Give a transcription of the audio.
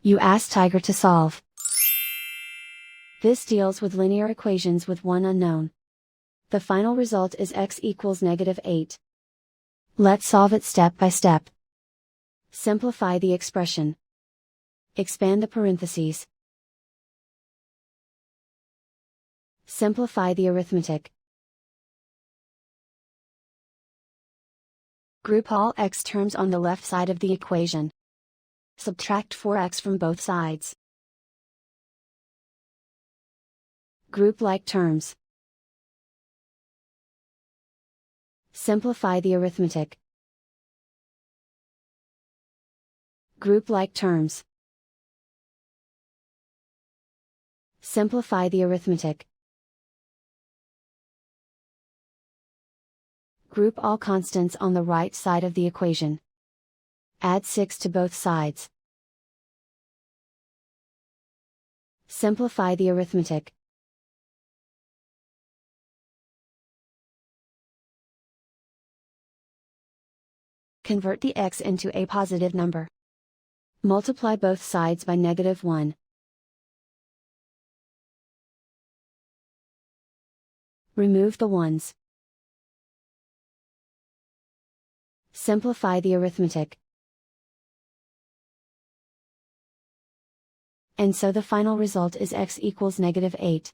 You ask Tiger to solve. This deals with linear equations with one unknown. The final result is x equals -8. Let's solve it step by step. Simplify the expression. Expand the parentheses. Simplify the arithmetic. Group all x terms on the left side of the equation. Subtract 4x from both sides. Group like terms. Simplify the arithmetic. Group like terms. Simplify the arithmetic. Group all constants on the right side of the equation. Add 6 to both sides. Simplify the arithmetic. Convert the x into a positive number. Multiply both sides by -1. Remove the ones. Simplify the arithmetic. And so the final result is x equals -8.